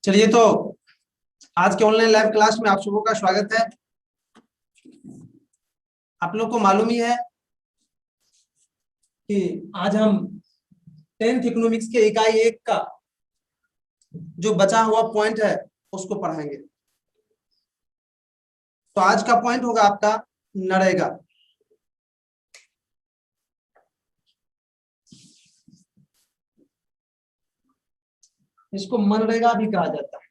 चलिए, तो आज के ऑनलाइन लाइव क्लास में आप सबों का स्वागत है। आप लोग को मालूम ही है कि आज हम 10th इकोनॉमिक्स के इकाई 1 का जो बचा हुआ पॉइंट है उसको पढ़ाएंगे। तो आज का पॉइंट होगा आपका नरेगा। इसको मनरेगा भी कहा जाता है।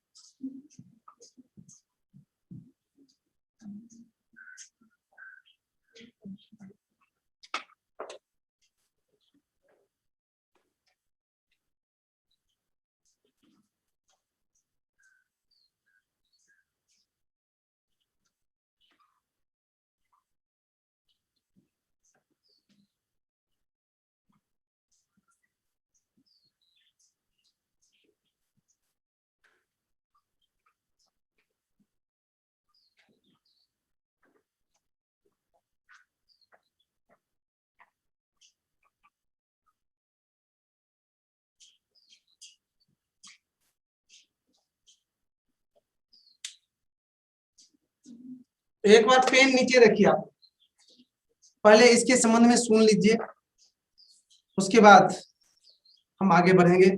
एक बार पेन नीचे रखिए। आप पहले इसके संबंध में सुन लीजिए, उसके बाद हम आगे बढ़ेंगे।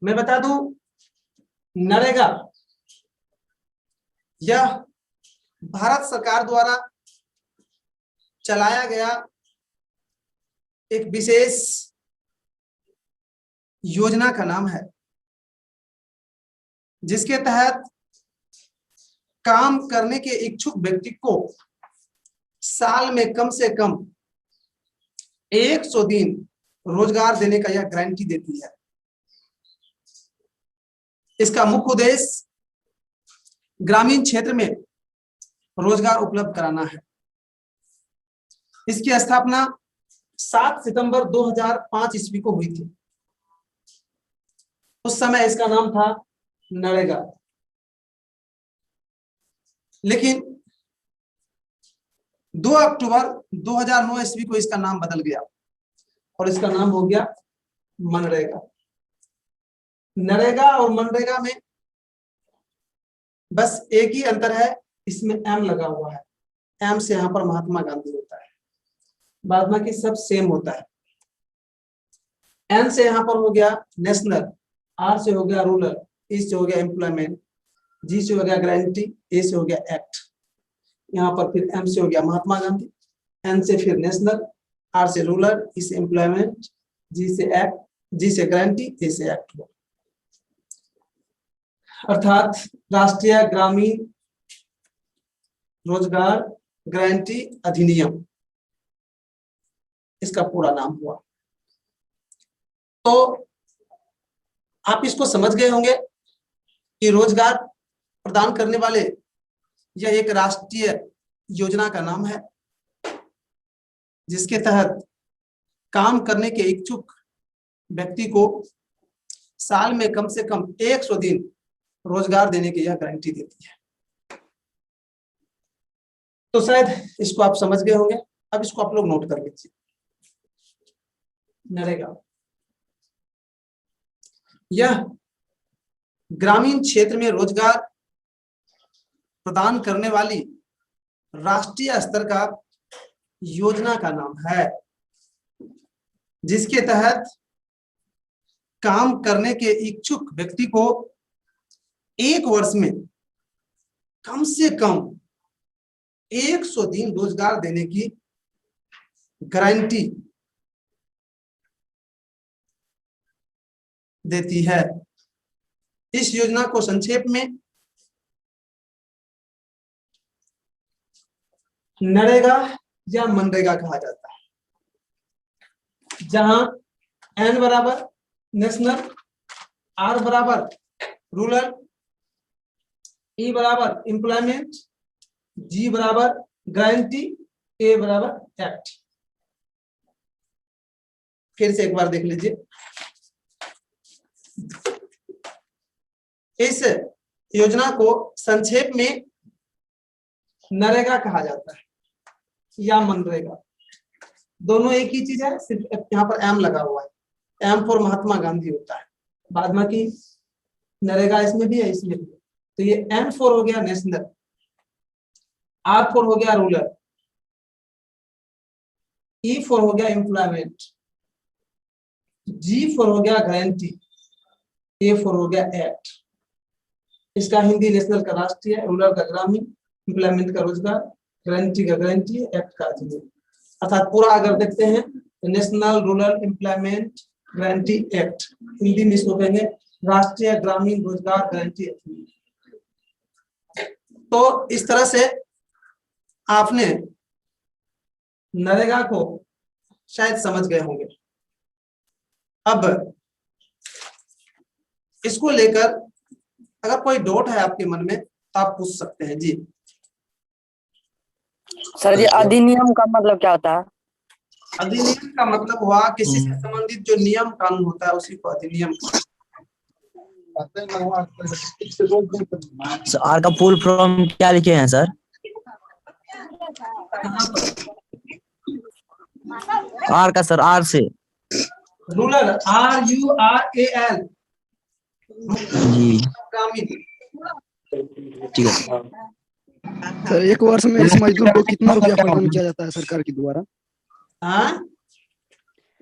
मैं बता दूं, नरेगा यह भारत सरकार द्वारा चलाया गया एक विशेष योजना का नाम है, जिसके तहत काम करने के इच्छुक व्यक्ति को साल में कम से कम 100 दिन रोजगार देने का यह गारंटी देती है। इसका मुख्य उद्देश्य ग्रामीण क्षेत्र में रोजगार उपलब्ध कराना है। इसकी स्थापना 7 सितंबर 2005 ईस्वी को हुई थी। उस समय इसका नाम था नरेगा, लेकिन 2 अक्टूबर 2009 ईस्वी को इसका नाम बदल गया और इसका नाम हो गया मनरेगा। नरेगा और मनरेगा में बस एक ही अंतर है, इसमें एम लगा हुआ है। एम से यहां पर महात्मा गांधी होता है, बाद बाकी सब सेम होता है। एन से यहां पर हो गया नेशनल, आर से हो गया रूरल, ई से हो गया एम्प्लॉयमेंट, जी से हो गया गारंटी, ए से हो गया एक्ट। यहाँ पर फिर एम से हो गया महात्मा गांधी, एन से फिर नेशनल, आर से रूरल, ई से एम्प्लॉयमेंट, जी से एक्ट, जी से गारंटी, ए से एक्ट हुआ। अर्थात राष्ट्रीय ग्रामीण रोजगार गारंटी अधिनियम इसका पूरा नाम हुआ। तो आप इसको समझ गए होंगे कि रोजगार प्रदान करने वाले यह एक राष्ट्रीय योजना का नाम है, जिसके तहत काम करने के इच्छुक व्यक्ति को साल में कम से कम 100 दिन रोजगार देने की यह गारंटी देती है। तो शायद इसको आप समझ गए होंगे। अब इसको आप लोग नोट कर लीजिए। नरेगा यह ग्रामीण क्षेत्र में रोजगार प्रदान करने वाली राष्ट्रीय स्तर का योजना का नाम है, जिसके तहत काम करने के इच्छुक व्यक्ति को 1 वर्ष में कम से कम 100 दिन रोजगार देने की गारंटी देती है। इस योजना को संक्षेप में नरेगा या मनरेगा कहा जाता है, जहां एन बराबर नेशनल, आर बराबर रूरल, ई बराबर एम्प्लॉयमेंट, जी बराबर गारंटी, ए बराबर एक्ट। फिर से एक बार देख लीजिए। इस योजना को संक्षेप में नरेगा कहा जाता है या मनरेगा, दोनों एक ही चीज है, सिर्फ यहाँ पर एम लगा हुआ है। एम फॉर महात्मा गांधी होता है, बाद में की नरेगा इसमें भी है, इसमें भी है। तो ये एम फॉर हो गया नेशनल, आर फॉर हो गया रूरल, ई फॉर हो गया एम्प्लॉयमेंट, जी फॉर हो गया गारंटी, ए फॉर हो गया एक्ट। इसका हिंदी नेशनल का राष्ट्रीय, रूरल का ग्रामीण, एम्प्लॉयमेंट का रोजगार, गारंटी का गारंटी, एक्ट का अधिनियम। अर्थात पूरा अगर देखते हैं तो national rural employment guarantee act, Hindi में इसको कहेंगे राष्ट्रीय ग्रामीण रोजगार गारंटी अधिनियम। तो इस तरह से आपने नरेगा को शायद समझ गए होंगे। अब इसको लेकर अगर कोई डाउट है आपके मन में तो आप पूछ सकते हैं। जी सर जी, अधिनियम का मतलब क्या होता है? अधिनियम का मतलब हुआ किसी से संबंधित जो नियम कानून होता है उसी को अधिनियम। आर का फुल फॉर्म क्या लिखे हैं सर? आर का सर, आर से रूरल, RURAL जी, ग्रामीण। ठीक है सर, एक वर्ष में इस मजदूर को कितना रुपया प्रदान किया जाता है सरकार के द्वारा? हाँ,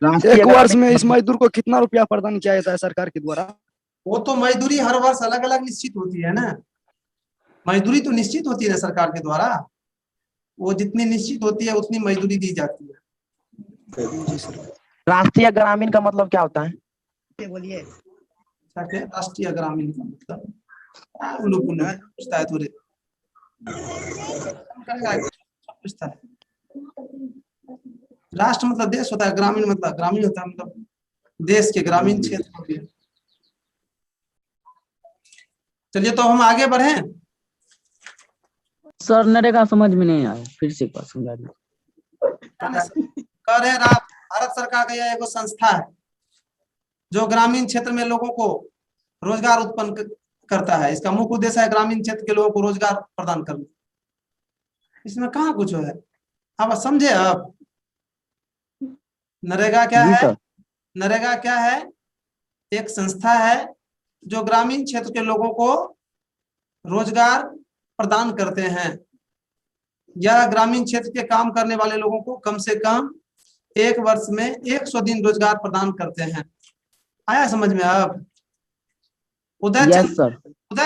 एक वर्ष में इस मजदूर को कितना रुपया प्रदान किया जाता है सरकार के द्वारा? वो तो मजदूरी हर वर्ष अलग अलग निश्चित होती है ना, मजदूरी तो निश्चित होती है ना सरकार के द्वारा, वो जितनी निश्चित होती है उतनी मजदूरी दी जाती है। राष्ट्रीय ग्रामीण का मतलब क्या होता है? बोलिए। राष्ट्रीय ग्रामीण का मतलब उल्लू पुल्लू पूछता है थोड़े, पूछता है। राष्ट्र मतलब देश होता है, ग्रामीण मतलब ग्रामीण होता है, मतलब देश के ग्रामीण क्षेत्र होते हैं। चलिए तो हम आगे बढ़े। सर नरेगा समझ में नहीं आया, फिर से एक बार समझा दीजिए। कह रहे हैं भारत सरकार का यह एक संस्था है जो ग्रामीण क्षेत्र में लोगों को रोजगार उत्पन्न करता है। इसका मुख्य उद्देश्य है ग्रामीण क्षेत्र के लोगों को रोजगार प्रदान करना। इसमें कहाँ कुछ है, आप समझे? अब नरेगा क्या है? नरेगा क्या है? एक संस्था है जो ग्रामीण क्षेत्र के लोगों को रोजगार प्रदान करते हैं, या ग्रामीण क्षेत्र के काम करने वाले लोगों को कम से कम एक वर्ष में 100 दिन रोजगार प्रदान करते हैं। आया समझ में? अब उदय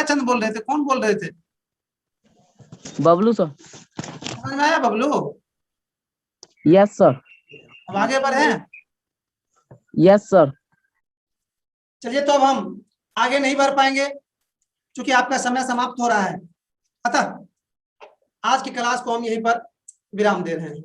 चंद बोल रहे थे, कौन बोल रहे थे? बबलू सर। समझ में आया बबलू? Yes sir. अब आगे बढ़े। Yes sir. चलिए तो अब हम आगे नहीं बढ़ पाएंगे क्योंकि आपका समय समाप्त हो रहा है, अतः आज की क्लास को हम यहीं पर विराम दे रहे हैं।